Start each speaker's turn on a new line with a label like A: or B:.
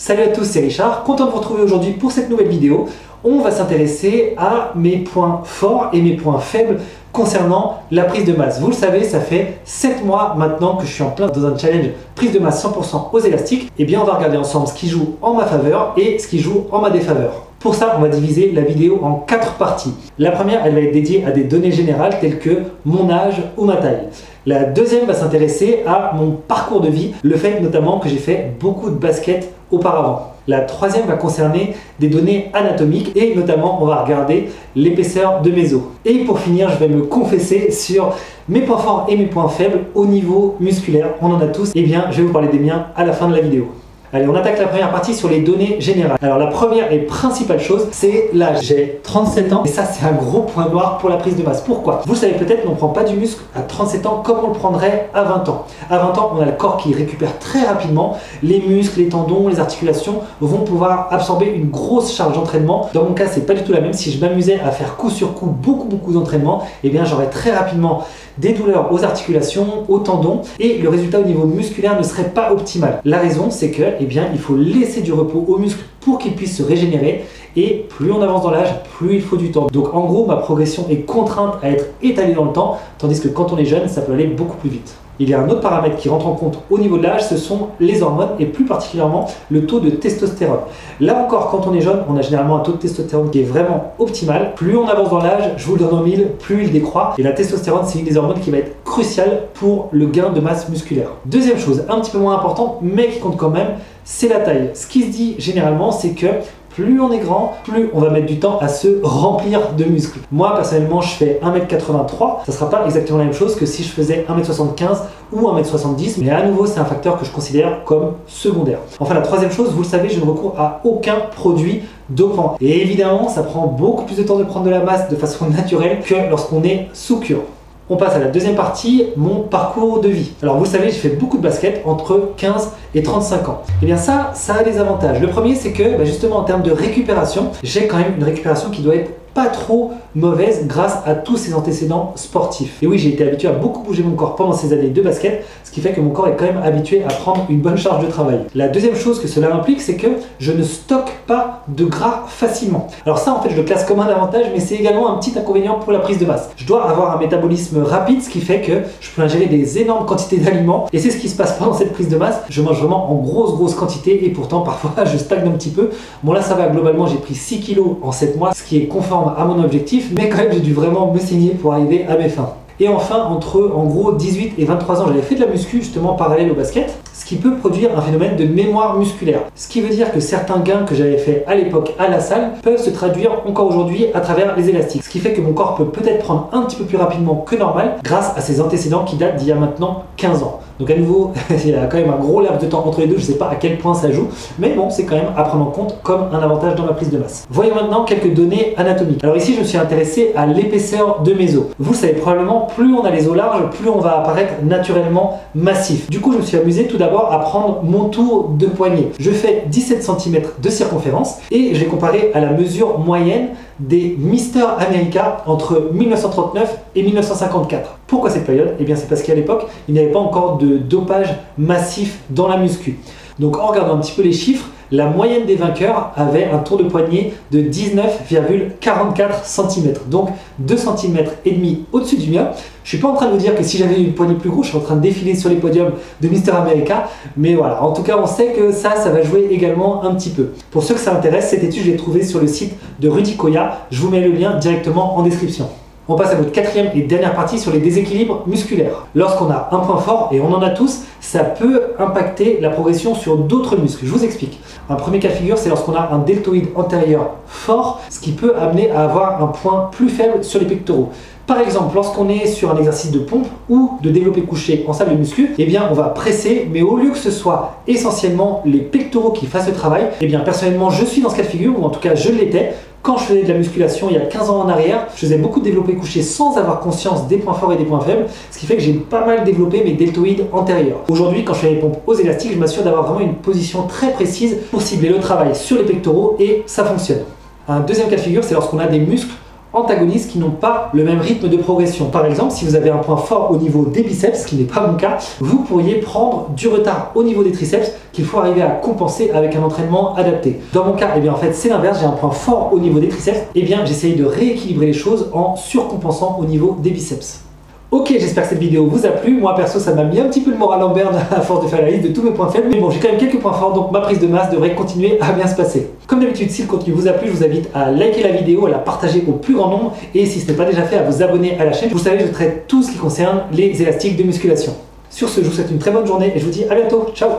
A: Salut à tous, c'est Richard, content de vous retrouver aujourd'hui pour cette nouvelle vidéo. On va s'intéresser à mes points forts et mes points faibles concernant la prise de masse. Vous le savez, ça fait 7 mois maintenant que je suis en plein dans un challenge prise de masse 100% aux élastiques. Et bien on va regarder ensemble ce qui joue en ma faveur et ce qui joue en ma défaveur. Pour ça, on va diviser la vidéo en 4 parties. La première, elle va être dédiée à des données générales telles que mon âge ou ma taille. La deuxième va s'intéresser à mon parcours de vie, le fait notamment que j'ai fait beaucoup de basket auparavant. La troisième va concerner des données anatomiques et notamment on va regarder l'épaisseur de mes os. Et pour finir, je vais me confesser sur mes points forts et mes points faibles au niveau musculaire. On en a tous. Et bien, je vais vous parler des miens à la fin de la vidéo. Allez, on attaque la première partie sur les données générales. Alors la première et principale chose, c'est l'âge. J'ai 37 ans et ça c'est un gros point noir pour la prise de masse. Pourquoi? Vous le savez peut-être, on ne prend pas du muscle à 37 ans comme on le prendrait à 20 ans. À 20 ans, on a le corps qui récupère très rapidement. Les muscles, les tendons, les articulations vont pouvoir absorber une grosse charge d'entraînement. Dans mon cas, c'est pas du tout la même. Si je m'amusais à faire coup sur coup beaucoup d'entraînement, eh bien j'aurais très rapidement des douleurs aux articulations, aux tendons et le résultat au niveau musculaire ne serait pas optimal. La raison, c'est que eh bien, il faut laisser du repos aux muscles pour qu'ils puissent se régénérer et plus on avance dans l'âge, plus il faut du temps. Donc en gros, ma progression est contrainte à être étalée dans le temps, tandis que quand on est jeune, ça peut aller beaucoup plus vite. Il y a un autre paramètre qui rentre en compte au niveau de l'âge, ce sont les hormones et plus particulièrement le taux de testostérone. Là encore, quand on est jeune, on a généralement un taux de testostérone qui est vraiment optimal. Plus on avance dans l'âge, je vous le donne en mille, plus il décroît. Et la testostérone, c'est une des hormones qui va être cruciale pour le gain de masse musculaire. Deuxième chose, un petit peu moins importante, mais qui compte quand même, c'est la taille. Ce qui se dit généralement, c'est que plus on est grand, plus on va mettre du temps à se remplir de muscles. Moi, personnellement, je fais 1m83. Ça ne sera pas exactement la même chose que si je faisais 1m75 ou 1m70. Mais à nouveau, c'est un facteur que je considère comme secondaire. Enfin, la troisième chose, vous le savez, je ne recours à aucun produit dopant. Et évidemment, ça prend beaucoup plus de temps de prendre de la masse de façon naturelle que lorsqu'on est sous cure. On passe à la deuxième partie, mon parcours de vie. Alors vous le savez, j'ai fait beaucoup de basket entre 15 et 35 ans. Et bien ça a des avantages. Le premier, c'est que justement en termes de récupération, j'ai quand même une récupération qui doit être pas trop mauvaise grâce à tous ces antécédents sportifs. Et oui, j'ai été habitué à beaucoup bouger mon corps pendant ces années de basket, ce qui fait que mon corps est quand même habitué à prendre une bonne charge de travail. La deuxième chose que cela implique, c'est que je ne stocke pas de gras facilement. Alors ça, en fait, je le classe comme un avantage, mais c'est également un petit inconvénient pour la prise de masse. Je dois avoir un métabolisme rapide, ce qui fait que je peux ingérer des énormes quantités d'aliments, et c'est ce qui se passe pendant cette prise de masse. Je mange vraiment en grosse quantité, et pourtant, parfois, je stagne un petit peu. Bon, là, ça va, globalement, j'ai pris 6 kilos en 7 mois, ce qui est conforme à mon objectif, mais quand même j'ai dû vraiment me saigner pour arriver à mes fins. Et enfin, entre en gros 18 et 23 ans, j'avais fait de la muscu justement parallèle au basket, ce qui peut produire un phénomène de mémoire musculaire. Ce qui veut dire que certains gains que j'avais fait à l'époque à la salle peuvent se traduire encore aujourd'hui à travers les élastiques. Ce qui fait que mon corps peut peut-être prendre un petit peu plus rapidement que normal grâce à ces antécédents qui datent d'il y a maintenant 15 ans. Donc à nouveau, il y a quand même un gros laps de temps entre les deux, je ne sais pas à quel point ça joue, mais bon, c'est quand même à prendre en compte comme un avantage dans ma prise de masse. Voyons maintenant quelques données anatomiques. Alors ici, je me suis intéressé à l'épaisseur de mes os. Vous le savez probablement, plus on a les os larges, plus on va apparaître naturellement massif. Du coup, je me suis amusé tout d'abord à prendre mon tour de poignet. Je fais 17 cm de circonférence et j'ai comparé à la mesure moyenne des Mister America entre 1939 et 1954. Pourquoi cette période? Eh bien c'est parce qu'à l'époque, il n'y avait pas encore de dopage massif dans la muscu. Donc en regardant un petit peu les chiffres, la moyenne des vainqueurs avait un tour de poignet de 19,44 cm, donc 2 cm et demi au-dessus du mien. Je suis pas en train de vous dire que si j'avais une poignée plus gros, je serais en train de défiler sur les podiums de Mister America, mais voilà, en tout cas on sait que ça va jouer également un petit peu. Pour ceux que ça intéresse, cette étude je l'ai trouvée sur le site de Rudy Koya, je vous mets le lien directement en description. On passe à notre quatrième et dernière partie sur les déséquilibres musculaires. Lorsqu'on a un point fort, et on en a tous, ça peut impacter la progression sur d'autres muscles. Je vous explique. Un premier cas de figure, c'est lorsqu'on a un deltoïde antérieur fort, ce qui peut amener à avoir un point plus faible sur les pectoraux. Par exemple, lorsqu'on est sur un exercice de pompe ou de développé couché en salle de muscu, eh bien on va presser, mais au lieu que ce soit essentiellement les pectoraux qui fassent le travail, eh bien personnellement je suis dans ce cas de figure, ou en tout cas je l'étais. Quand je faisais de la musculation il y a 15 ans en arrière, je faisais beaucoup de développé couché sans avoir conscience des points forts et des points faibles, ce qui fait que j'ai pas mal développé mes deltoïdes antérieurs. Aujourd'hui, quand je fais les pompes aux élastiques, je m'assure d'avoir vraiment une position très précise pour cibler le travail sur les pectoraux et ça fonctionne. Un deuxième cas de figure, c'est lorsqu'on a des muscles antagonistes qui n'ont pas le même rythme de progression. Par exemple, si vous avez un point fort au niveau des biceps, ce qui n'est pas mon cas, vous pourriez prendre du retard au niveau des triceps qu'il faut arriver à compenser avec un entraînement adapté. Dans mon cas, eh bien, en fait, c'est l'inverse, j'ai un point fort au niveau des triceps, eh bien, j'essaye de rééquilibrer les choses en surcompensant au niveau des biceps. Ok, j'espère que cette vidéo vous a plu. Moi perso, ça m'a mis un petit peu le moral en berne à force de faire la liste de tous mes points faibles. Mais bon, j'ai quand même quelques points forts, donc ma prise de masse devrait continuer à bien se passer. Comme d'habitude, si le contenu vous a plu, je vous invite à liker la vidéo, à la partager au plus grand nombre. Et si ce n'est pas déjà fait, à vous abonner à la chaîne. Vous savez, je traite tout ce qui concerne les élastiques de musculation. Sur ce, je vous souhaite une très bonne journée et je vous dis à bientôt. Ciao!